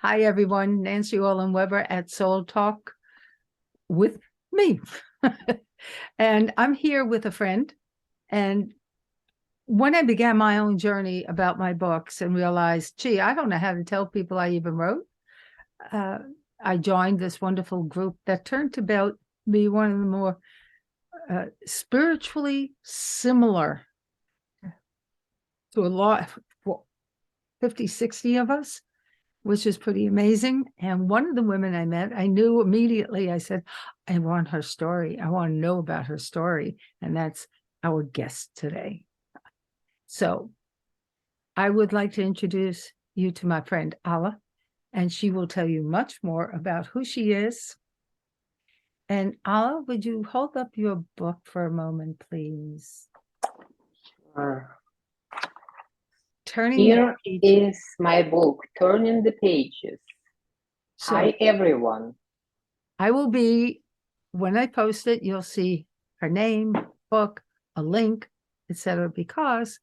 Hi, everyone. Nancy Orland Weber at Soul Talk with me. And I'm here with a friend. And when I began my own journey about my books and realized, gee, I don't know how to tell people I even wrote, I joined this wonderful group that turned to be one of the more spiritually similar to a lot, 50, 60 of us, which is pretty amazing. And one of the women I met, I knew immediately, I said, I want her story. I want to know about her story. And that's our guest today. So I would like to introduce you to my friend Alla, and she will tell you much more about who she is. And Alla, would you hold up your book for a moment, please? Here is my book, Turning the Pages. So, hi, everyone. I will be, when I post it, you'll see her name, book, a link, etc. Because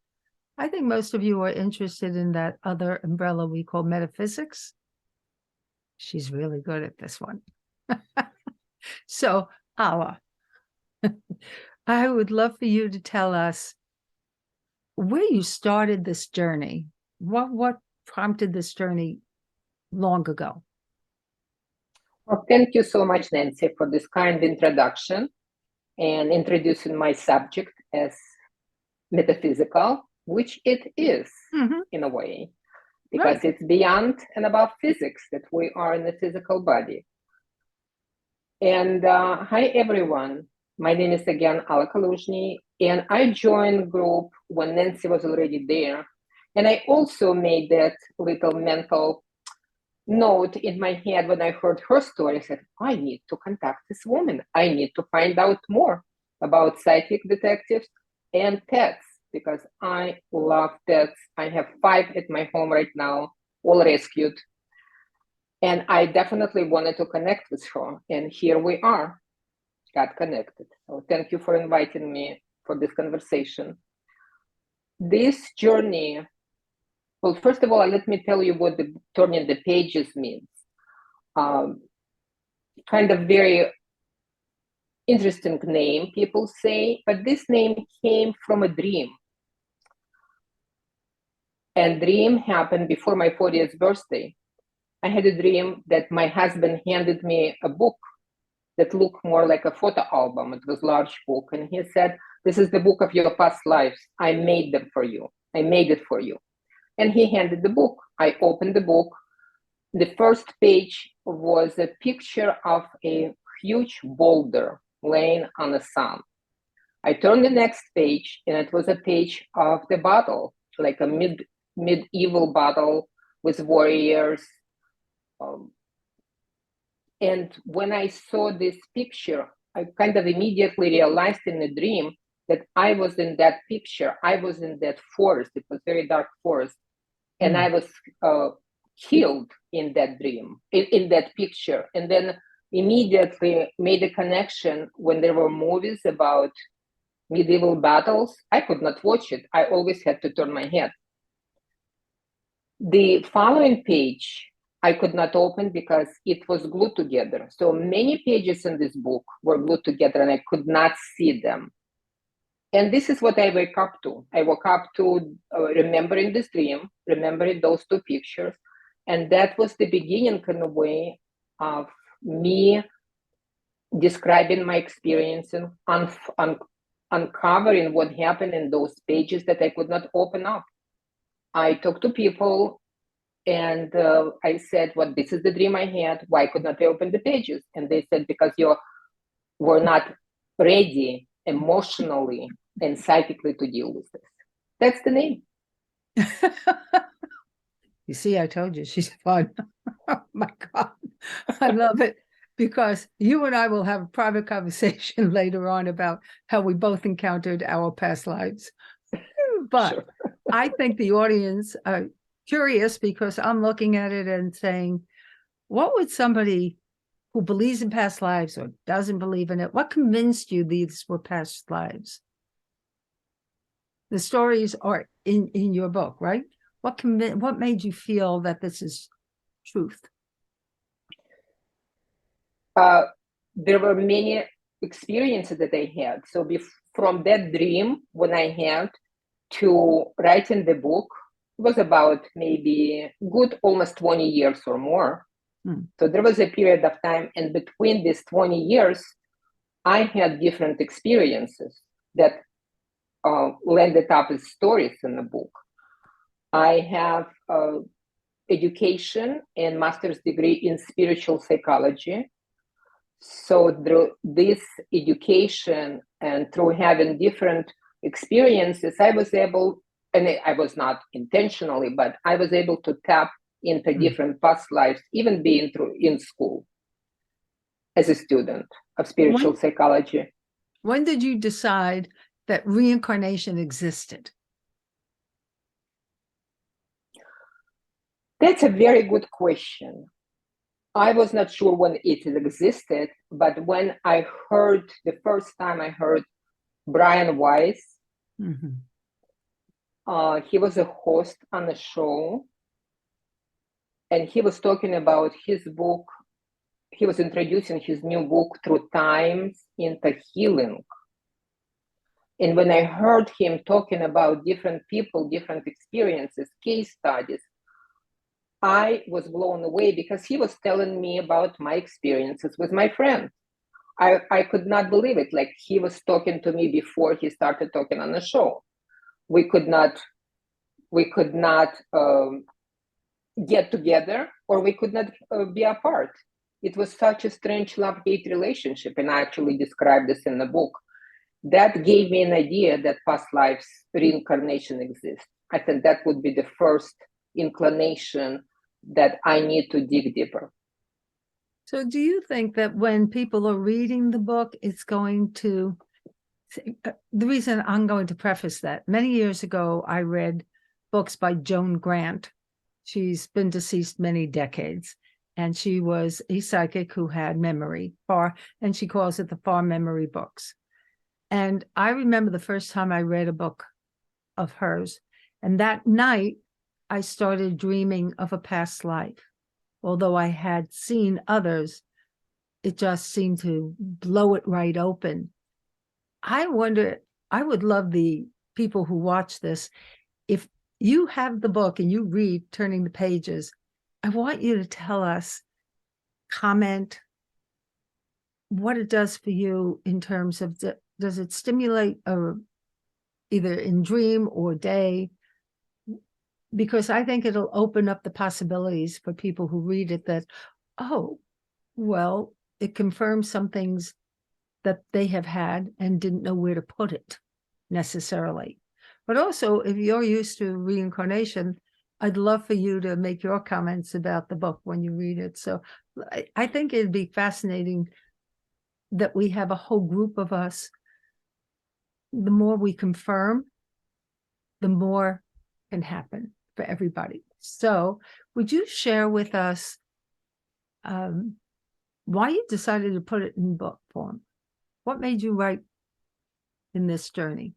I think most of you are interested in that other umbrella we call metaphysics. She's really good at this one. So, Alla, I would love for you to tell us where you started this journey. What prompted this journey long ago? Well, thank you so much, Nancy, for this kind introduction and introducing my subject as metaphysical, which it is in a way, because it's beyond and above physics that we are in the physical body. And hi, everyone. My name is again allakaluzhny, and I joined group when Nancy was already there. And I also made that little mental note in my head when I heard her story. I said, I need to contact this woman. I need to find out more about psychic detectives and pets, because I love pets. I have 5 at my home right now, all rescued. And I definitely wanted to connect with her. And here we are, got connected. So thank you for inviting me for this conversation. This journey, well, first of all, let me tell you what the turning the pages means. Kind of very interesting name, people say, but this name came from a dream. And dream happened before my 40th birthday. I had a dream that my husband handed me a book that looked more like a photo album. It was a large book. And he said, this is the book of your past lives. I made them for you. I made it for you. And he handed the book. I opened the book. The first page was a picture of a huge boulder laying on the sun. I turned the next page, and it was a page of the battle, like a medieval battle with warriors. And when I saw this picture, I kind of immediately realized in the dream that I was in that picture. I was in that forest. It was a very dark forest. And I was killed in that dream, in that picture. And then immediately made a connection when there were movies about medieval battles. I could not watch it. I always had to turn my head. The following page, I could not open because it was glued together. So many pages in this book were glued together and I could not see them. And this is what I wake up to. I woke up to remembering this dream, remembering those 2 pictures. And that was the beginning, in a way, of me describing my experience and uncovering what happened in those pages that I could not open up. I talked to people and I said, well, this is the dream I had. Why could not I open the pages? And they said, because you were not ready emotionally and psychically to deal with this. That's the name. You see, I told you she's fun. Oh my God. I love it, because you and I will have a private conversation later on about how we both encountered our past lives. But sure. I think the audience are curious, because I'm looking at it and saying, what would somebody who believes in past lives or doesn't believe in it, what convinced you these were past lives? The stories are in your book, right? What made you feel that this is truth? There were many experiences that I had. So from that dream, when I had to writing the book, it was about maybe good almost 20 years or more. So there was a period of time, and between these 20 years, I had different experiences that landed up as stories in the book. I have education and master's degree in spiritual psychology. So through this education and through having different experiences, I was able, and I was not intentionally, but I was able to tap into different past lives, even being in school as a student of spiritual psychology. When did you decide that reincarnation existed? That's a very good question. I was not sure when it existed, but when I heard, the first time I heard Brian Weiss, he was a host on the show, and he was talking about his book. He was introducing his new book, Through Times into Healing. And when I heard him talking about different people, different experiences, case studies, I was blown away because he was telling me about my experiences with my friends. I could not believe it. Like, he was talking to me before he started talking on the show. We could not get together, or we could not be apart. It was such a strange love-hate relationship, and I actually described this in the book. That gave me an idea that past lives reincarnation exists. I think that would be the first inclination that I need to dig deeper. So do you think that when people are reading the book, it's going to, the reason I'm going to preface that, many years ago, I read books by Joan Grant. She's been deceased many decades, and she was a psychic who had memory, and she calls it the far memory books. And I remember the first time I read a book of hers, and that night I started dreaming of a past life. Although I had seen others, it just seemed to blow it right open. I wonder, I would love the people who watch this, if you have the book and you read Turning the Pages, I want you to tell us, comment, what it does for you in terms of, does it stimulate either in dream or day? Because I think it'll open up the possibilities for people who read it that, oh, well, it confirms some things that they have had and didn't know where to put it necessarily. But also, if you're used to reincarnation, I'd love for you to make your comments about the book when you read it. So I think it'd be fascinating that we have a whole group of us. The more we confirm, the more can happen for everybody. So would you share with us why you decided to put it in book form? What made you write in this journey?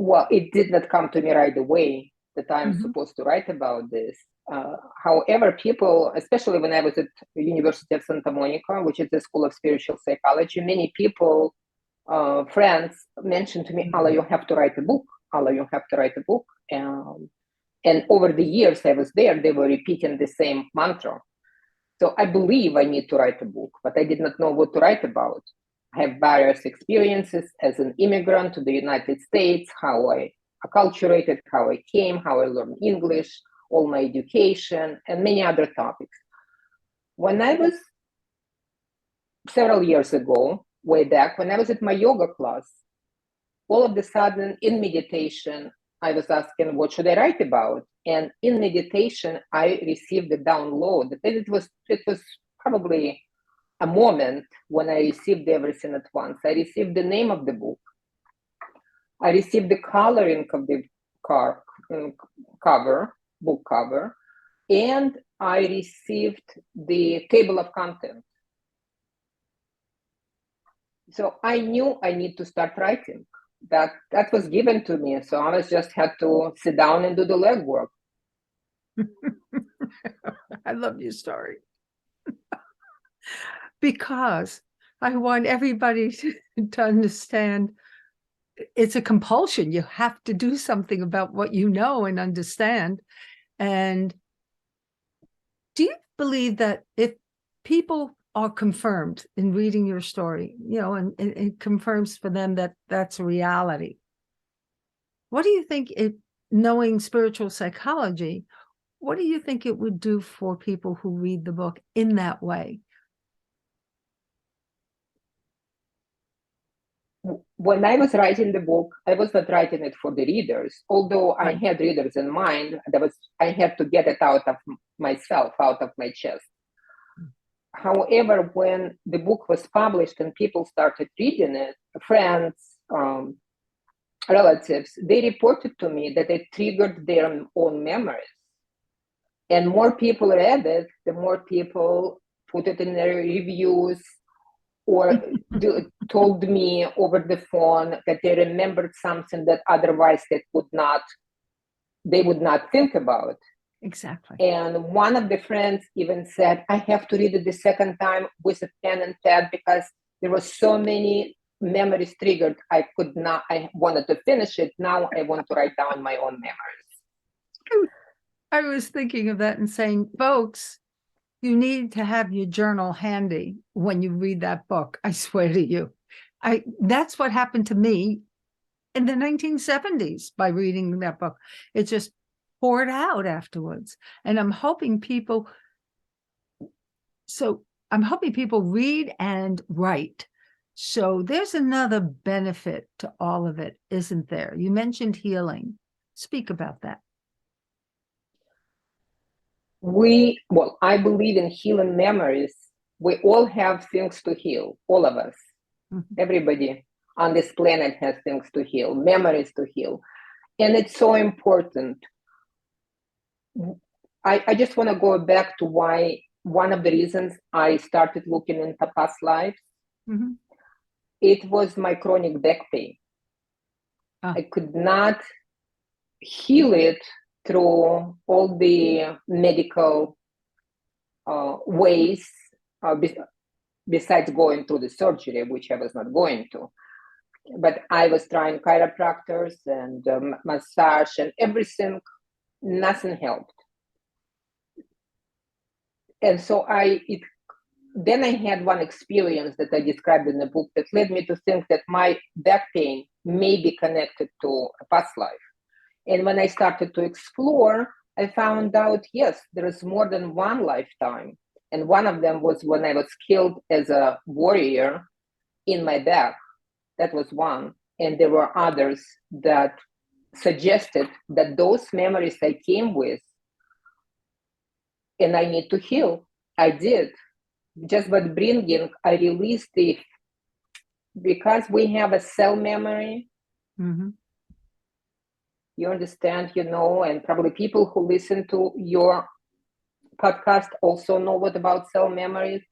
Well, it did not come to me right away that I'm supposed to write about this. However, people, especially when I was at the University of Santa Monica, which is the School of Spiritual Psychology, many people, friends, mentioned to me, Alla, you have to write a book. Alla, you have to write a book. And over the years I was there, they were repeating the same mantra. So I believe I need to write a book, but I did not know what to write about. I have various experiences as an immigrant to the United States, how I acculturated, how I came, how I learned English, all my education, and many other topics. When I was several years ago, way back, when I was at my yoga class, all of a sudden in meditation, I was asking, what should I write about? And in meditation, I received a download. It was probably a moment when I received everything at once. I received the name of the book. I received the coloring of the book cover, and I received the table of contents. So I knew I need to start writing. That was given to me. So I just had to sit down and do the legwork. I love your story. Because I want everybody to understand it's a compulsion. You have to do something about what you know and understand. And do you believe that if people are confirmed in reading your story, and it confirms for them that that's reality, what do you think knowing spiritual psychology, what do you think it would do for people who read the book in that way? When I was writing the book, I was not writing it for the readers, although I Right. had readers in mind. I had to get it out of myself, out of my chest. However, when the book was published and people started reading it, friends, relatives, they reported to me that it triggered their own memories. And more people read it, the more people put it in their reviews or told me over the phone that they remembered something that otherwise they would not think about. Exactly. And one of the friends even said, I have to read it the second time with a pen and pad because there were so many memories triggered. I wanted to finish it. Now I want to write down my own memories. I was thinking of that and saying, folks, you need to have your journal handy when you read that book. I swear to you. That's what happened to me in the 1970s by reading that book. It just poured out afterwards. And I'm hoping people read and write. So there's another benefit to all of it, isn't there? You mentioned healing. Speak about that. I believe in healing memories. We all have things to heal, all of us. Mm-hmm. Everybody on this planet has things to heal, memories to heal. And it's so important. I just want to go back to why one of the reasons I started looking into past lives. Mm-hmm. It was my chronic back pain. I could not heal it through all the medical ways, besides going through the surgery, which I was not going to. But I was trying chiropractors and massage and everything. Nothing helped. And so then I had one experience that I described in the book that led me to think that my back pain may be connected to a past life. And when I started to explore, I found out, yes, there is more than one lifetime. And one of them was when I was killed as a warrior in my back. That was one. And there were others that suggested that those memories I came with and I need to heal. I did. Just by bringing, I released it because we have a cell memory. Mm-hmm. You understand, and probably people who listen to your podcast also know what about cell memories.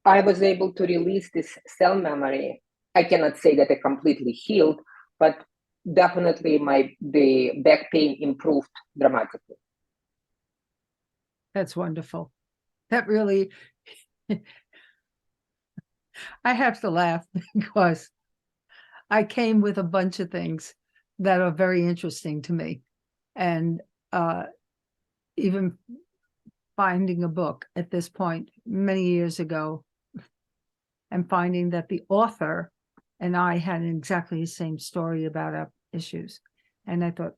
I was able to release this cell memory. I cannot say that I completely healed, but definitely the back pain improved dramatically. That's wonderful. That really, I have to laugh because I came with a bunch of things that are very interesting to me. And even finding a book at this point many years ago and finding that the author and I had exactly the same story about our issues. And I thought,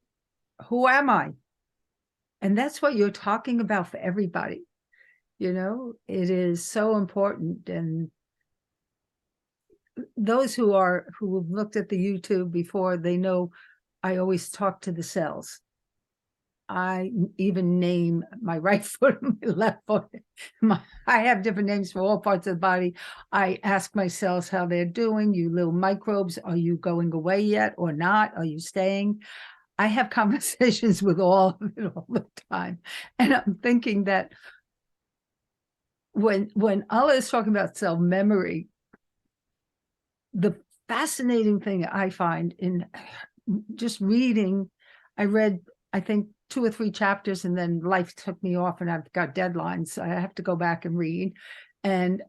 who am I? And that's what you're talking about for everybody. It is so important. And those who have looked at the YouTube before, they know I always talk to the cells. I even name my right foot and my left foot. I have different names for all parts of the body. I ask my cells how they're doing. You little microbes, are you going away yet or not? Are you staying? I have conversations with all of it all the time. And I'm thinking that when Alla is talking about cell memory, the fascinating thing I find in just reading, I read, I think, 2 or 3 chapters, and then life took me off, and I've got deadlines, so I have to go back and read. And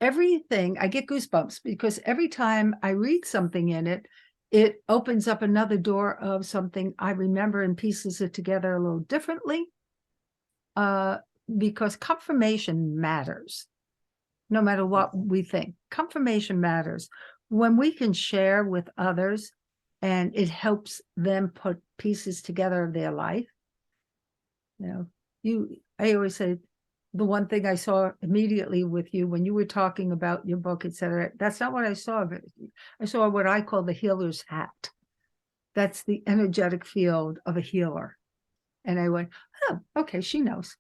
everything, I get goosebumps because every time I read something in it, it opens up another door of something I remember and pieces it together a little differently. Because confirmation matters, no matter what we think. Confirmation matters. When we can share with others and it helps them put pieces together of their life. I always say, the one thing I saw immediately with you when you were talking about your book, etc., that's not what I saw of it. I saw what I call the healer's hat. That's the energetic field of a healer. And I went, oh, okay, she knows.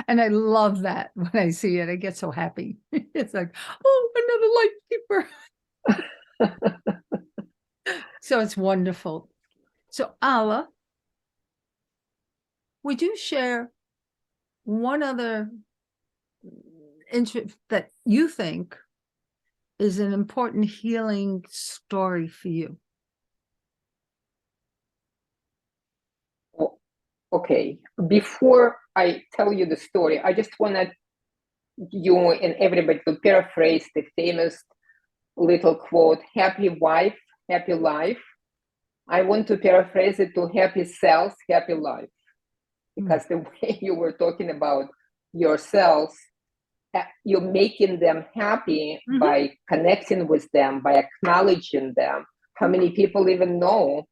And I love that when I see it. I get so happy. It's like, oh, another light keeper. So it's wonderful. So Alla, would you share one other interest that you think is an important healing story for you? Okay, before I tell you the story, I just wanted you and everybody to paraphrase the famous little quote, happy wife, happy life. I want to paraphrase it to happy cells, happy life. Because the way you were talking about your cells, you're making them happy by connecting with them, by acknowledging them. How many people even know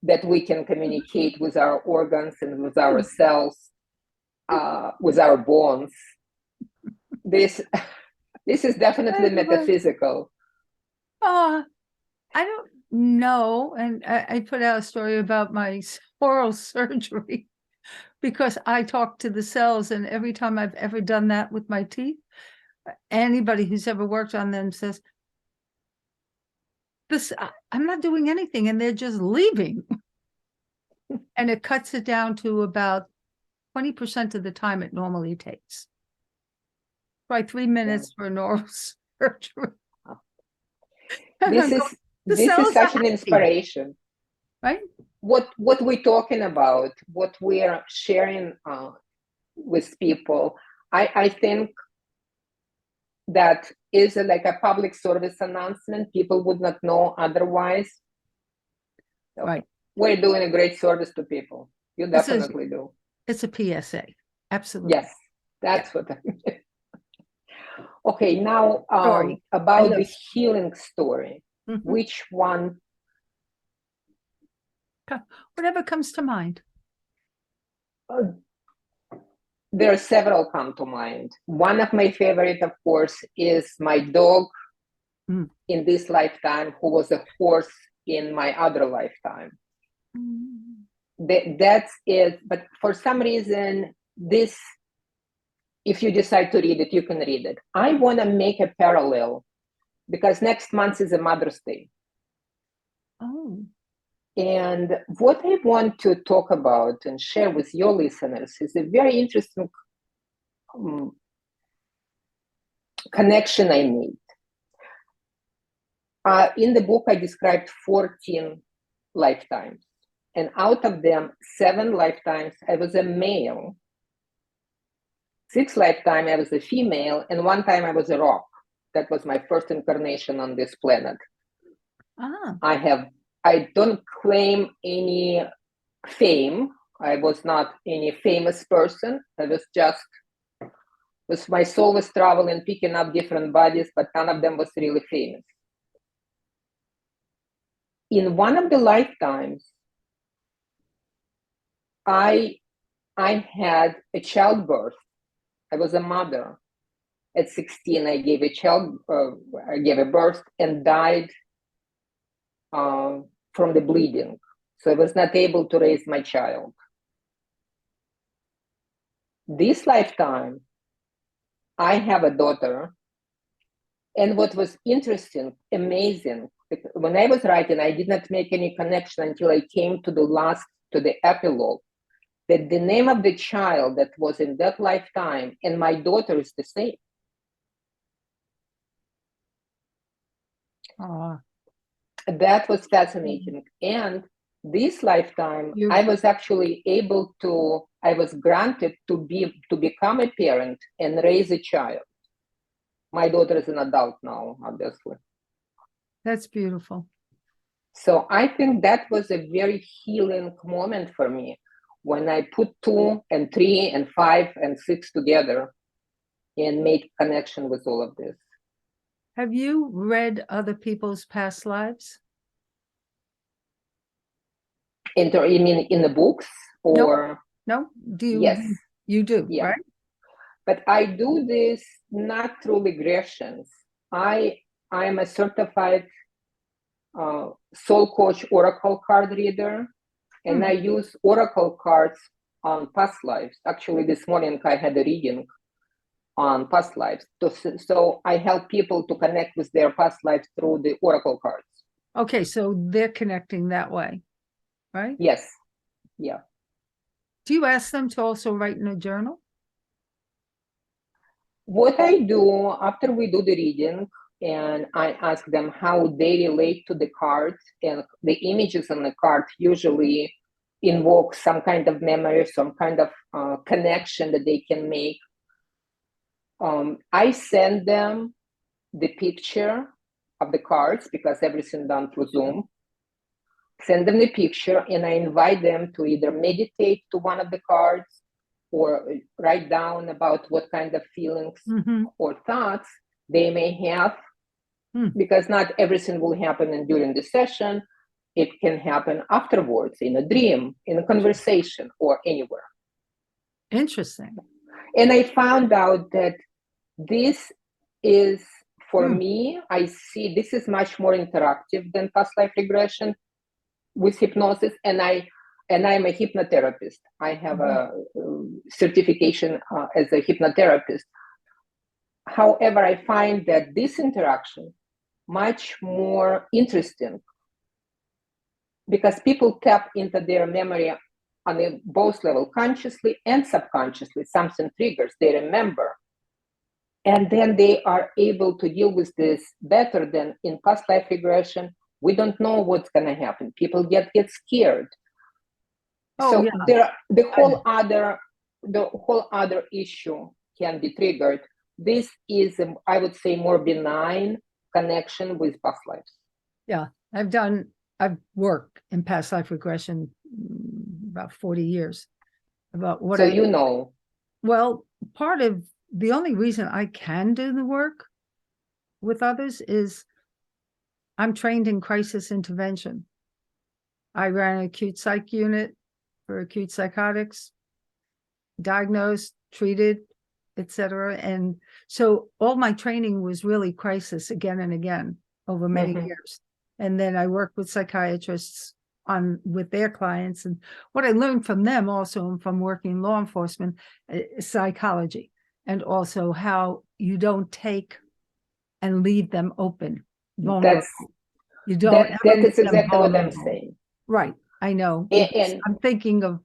that we can communicate with our organs and with our cells, with our bones? This is definitely metaphysical. I don't know. And I put out a story about my oral surgery because I talk to the cells, and every time I've ever done that with my teeth, anybody who's ever worked on them says, I'm not doing anything, and they're just leaving. And it cuts it down to about 20% of the time it normally takes. By 3 minutes for an oral surgery. This is such an inspiration, right? What we're talking about, what we are sharing with people, I think that is like a public service announcement. People would not know otherwise. So right. We're doing a great service to people. You definitely do. It's a PSA. Absolutely. Yes, that's what I mean. Okay, now about the healing story. Which one? Whatever comes to mind. There are several come to mind. One of my favorite, of course, is my dog in this lifetime, who was a horse in my other lifetime. That's it. But for some reason, this, if you decide to read it, you can read it. I want to make a parallel because next month is a Mother's Day. Oh. And what I want to talk about and share with your listeners is a very interesting connection I made. In the book, I described 14 lifetimes. And out of them, 7 lifetimes, I was a male. 6 lifetimes, I was a female. And 1 time, I was a rock. That was my first incarnation on this planet. I don't claim any fame. I was not any famous person. I was just, my soul was traveling, picking up different bodies, but none of them was really famous. In one of the lifetimes, I had a childbirth. I was a mother. At 16, I gave a birth and died from the bleeding. So I was not able to raise my child. This lifetime, I have a daughter. And what was interesting, amazing, when I was writing, I did not make any connection until I came to the epilogue, that the name of the child that was in that lifetime and my daughter is the same. That was fascinating. And this lifetime, You- I was actually I was granted to become a parent and raise a child. My daughter is an adult now, obviously. That's beautiful. So I think that was a very healing moment for me when I put 2 and 3 and 5 and 6 together and made connection with all of this. Have you read other people's past lives? You mean in the books or? No? Do you? Yes. You do, Yeah. right? But I do this not through regressions. I'm a certified soul coach oracle card reader, and I use oracle cards on past lives. Actually, this morning I had a reading on past lives. So I help people to connect with their past lives through the oracle cards. Okay, so they're connecting that way, right? Yes. Yeah. Do you ask them to also write in a journal? What I do after we do the reading, and I ask them how they relate to the cards, and the images on the card usually invoke some kind of memory, some kind of connection that they can make. I send them the picture of the cards because everything done through Zoom. Send them the picture, and I invite them to either meditate to one of the cards or write down about what kind of feelings or thoughts they may have, because not everything will happen during the session. It can happen afterwards, in a dream, in a conversation, or anywhere. Interesting. And I found out that this is, for me, I see this is much more interactive than past life regression with hypnosis, and I'm a hypnotherapist. I have a certification as a hypnotherapist. However, I find that this interaction much more interesting because people tap into their memory on both level, consciously and subconsciously. Something triggers, they remember. And then they are able to deal with this better than in past life regression. We don't know what's going to happen. People get scared. So the whole other issue can be triggered. This is, I would say, more benign connection with past lives. Yeah, I've worked in past life regression about 40 years. About what well, part of the only reason I can do the work with others is I'm trained in crisis intervention. I ran an acute psych unit for acute psychotics, diagnosed, treated, etc. And so all my training was really crisis again and again over many years. And then I worked with psychiatrists with their clients. And what I learned from them also, from working law enforcement, psychology, and also how you don't take and leave them open, vulnerable. You don't. That is exactly what I'm saying. Right. I know. And I'm thinking of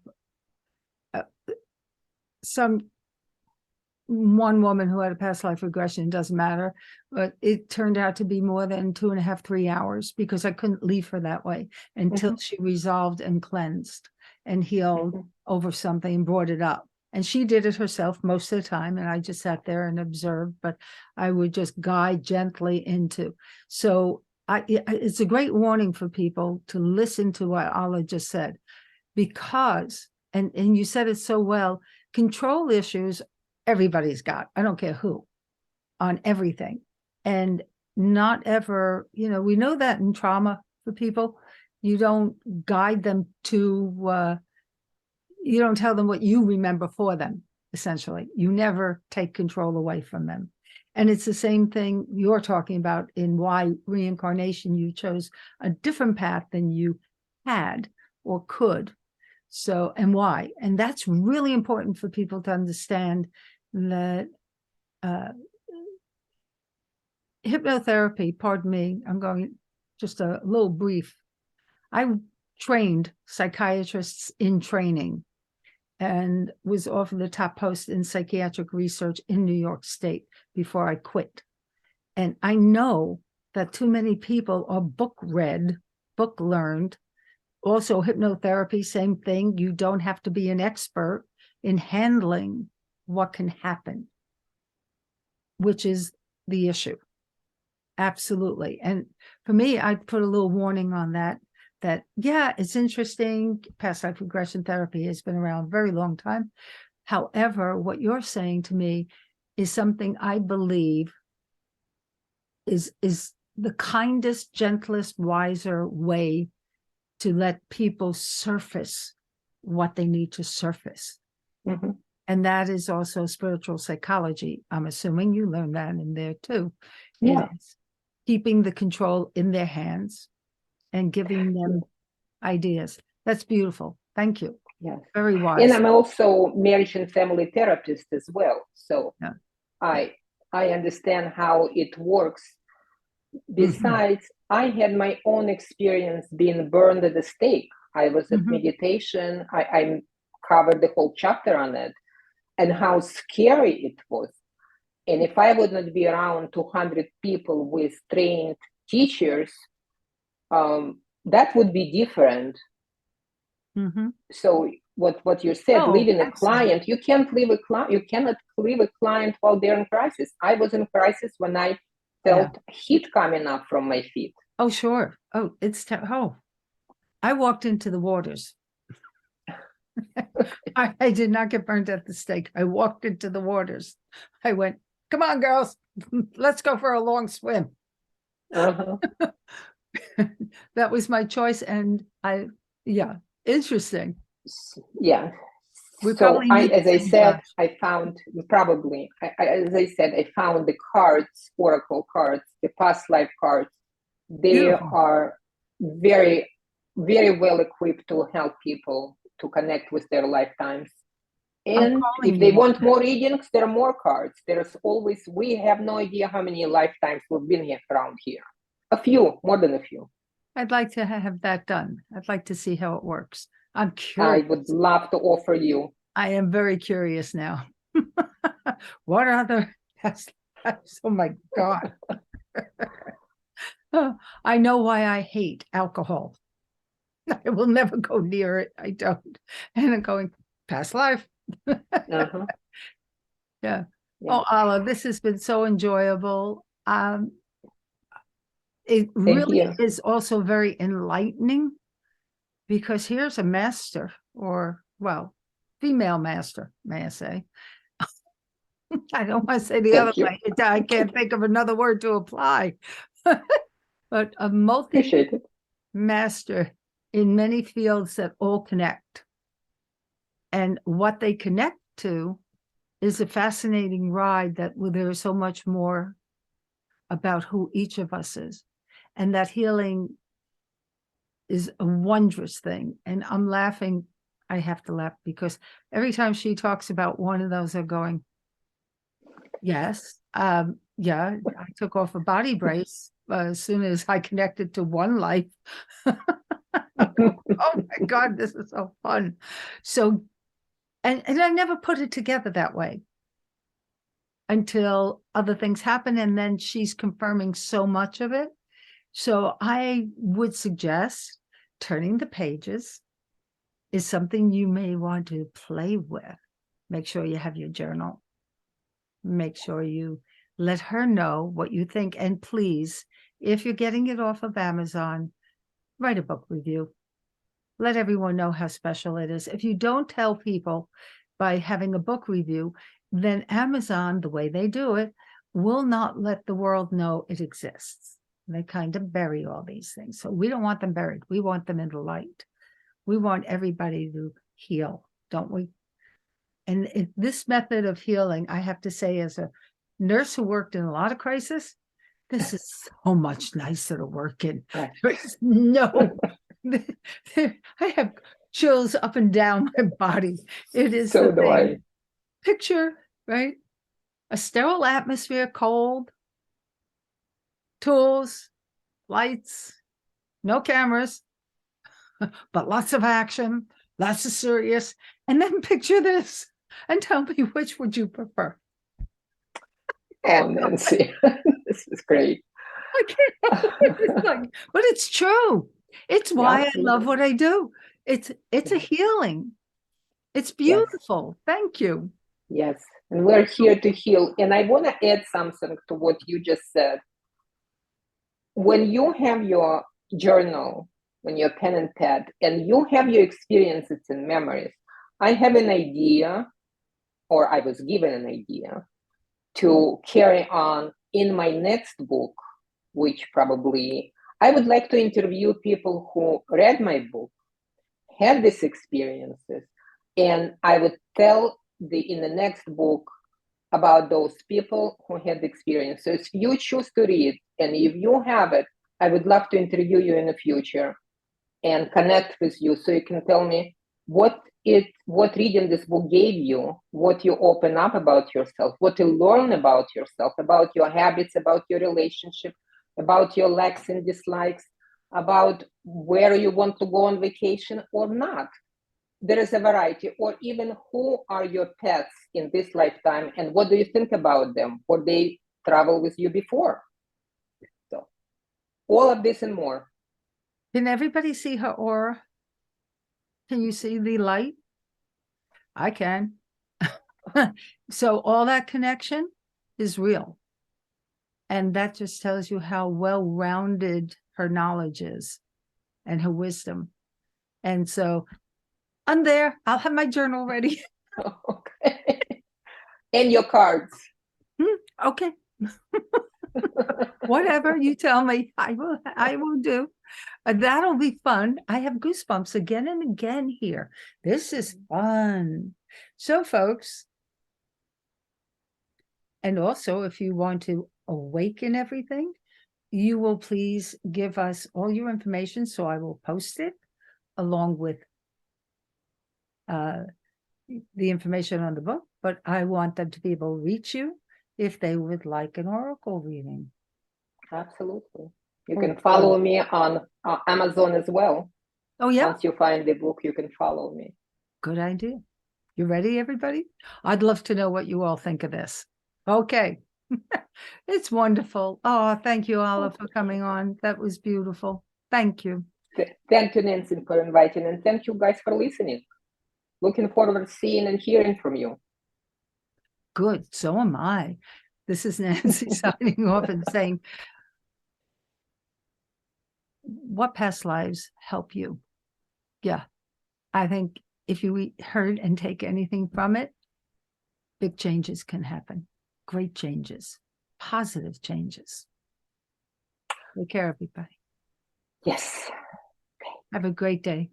one woman who had a past life regression, doesn't matter, but it turned out to be more than 2.5, 3 hours because I couldn't leave her that way until she resolved and cleansed and healed over something and brought it up. And she did it herself most of the time. And I just sat there and observed, but I would just guide gently into. So it's a great warning for people to listen to what Alla just said, because, and you said it so well, control issues everybody's got, I don't care who, on everything. And not ever, we know that in trauma for people, you don't guide them to, you don't tell them what you remember for them, essentially. You never take control away from them. And it's the same thing you're talking about in why reincarnation, you chose a different path than you had or could. So, and why? And that's really important for people to understand that hypnotherapy, pardon me, I'm going just a little brief. I trained psychiatrists in training and was offered the top post in psychiatric research in New York State before I quit. And I know that too many people are book read, book learned. Also, hypnotherapy, same thing. You don't have to be an expert in handling what can happen, which is the issue. Absolutely. And for me, I'd put a little warning on that, yeah, it's interesting. Past life regression therapy has been around a very long time. However, what you're saying to me is something I believe is the kindest, gentlest, wiser way to let people surface what they need to surface. Mm-hmm. And that is also spiritual psychology. I'm assuming you learned that in there too. Yeah. It's keeping the control in their hands and giving them ideas. That's beautiful. Thank you. Yes. Very wise. And I'm also marriage and family therapist as well. So yeah. I understand how it works. Besides, I had my own experience being burned at the stake. I was at meditation. I covered the whole chapter on it and how scary it was. And if I would not be around 200 people with trained teachers, that would be different. So what you said, leaving a client, you cannot leave a client while they're in crisis. I was in crisis when I felt heat coming up from my feet. Oh, sure. Oh, I walked into the waters. I did not get burned at the stake. I walked into the waters. I went, come on, girls, let's go for a long swim. That was my choice. And interesting. Yeah. So as I said, I found the cards, oracle cards, the past life cards. They are very, very well equipped to help people to connect with their lifetimes. And if they want more readings, there are more cards. We have no idea how many lifetimes we've been here around here. A few, more than a few. I'd like to have that done. I'd like to see how it works. I'm curious. I would love to offer you. I am very curious now. What other past lives? Oh my God. I know why I hate alcohol. I will never go near it. I don't. And I'm going, past life. Yeah. Oh, Alla, this has been so enjoyable. It really is also very enlightening, because here's a master, or, well, female master, may I say. I don't want to say the other way. I can't think of another word to apply. But a multi-master in many fields that all connect. And what they connect to is a fascinating ride that there is so much more about who each of us is. And that healing is a wondrous thing. And I'm laughing. I have to laugh because every time she talks about one of those, I'm going, yes, I took off a body brace as soon as I connected to one life. Oh my God, this is so fun. So, and I never put it together that way until other things happen. And then she's confirming so much of it. So I would suggest turning the pages is something you may want to play with. Make sure you have your journal. Make sure you let her know what you think. And please, if you're getting it off of Amazon, write a book review. Let everyone know how special it is. If you don't tell people by having a book review, then Amazon, the way they do it, will not let the world know it exists. They kind of bury all these things. So we don't want them buried. We want them in the light. We want everybody to heal, don't we? And this method of healing, I have to say, as a nurse who worked in a lot of crisis, this is so much nicer to work in. There's I have chills up and down my body. It is so do I. Picture, right? A sterile atmosphere, cold, tools, lights, no cameras, but lots of action, lots of serious. And then picture this and tell me, which would you prefer? Oh, Nancy, this is great. I can't. It's like, but it's true. It's why I love absolutely. what I do. It's a healing. It's beautiful. Thank you. Yes, and we're here to heal. And I want to add something to what you just said. When you have your journal, when you're pen and pad, and you have your experiences and memories, I have an idea, or I was given an idea, to carry on in my next book, which probably I would like to interview people who read my book, had these experiences, and I would tell in the next book about those people who had the experience. So if you choose to read, and if you have it, I would love to interview you in the future and connect with you so you can tell me what reading this book gave you, what you open up about yourself, what you learn about yourself, about your habits, about your relationship, about your likes and dislikes, about where you want to go on vacation or not. There is a variety, or even who are your pets in this lifetime and what do you think about them, or they travel with you before. So all of this and more. Can everybody see her aura? Can you see the light? I can. So all that connection is real. And that just tells you how well-rounded her knowledge is and her wisdom. And so I'm there. I'll have my journal ready. Okay. And your cards. Okay. Whatever you tell me, I will do. That'll be fun. I have goosebumps again and again here. This is fun. So folks, and also if you want to awaken everything, you will please give us all your information. So I will post it along with the information on the book, but I want them to be able to reach you if they would like an oracle reading. Absolutely. You can follow me on Amazon as well. Oh, yeah. Once you find the book, you can follow me. Good idea. You ready, everybody? I'd love to know what you all think of this. Okay. It's wonderful. Oh, thank you, Alla, for coming on. That was beautiful. Thank you. Thank you, Nancy, for inviting, and thank you guys for listening. Looking forward to seeing and hearing from you. Good. So am I. This is Nancy signing off and saying, what past lives help you? Yeah. I think if you heard and take anything from it, big changes can happen. Great changes, positive changes. Take care, everybody. Yes. Have a great day.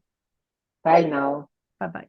Bye now. Bye-bye.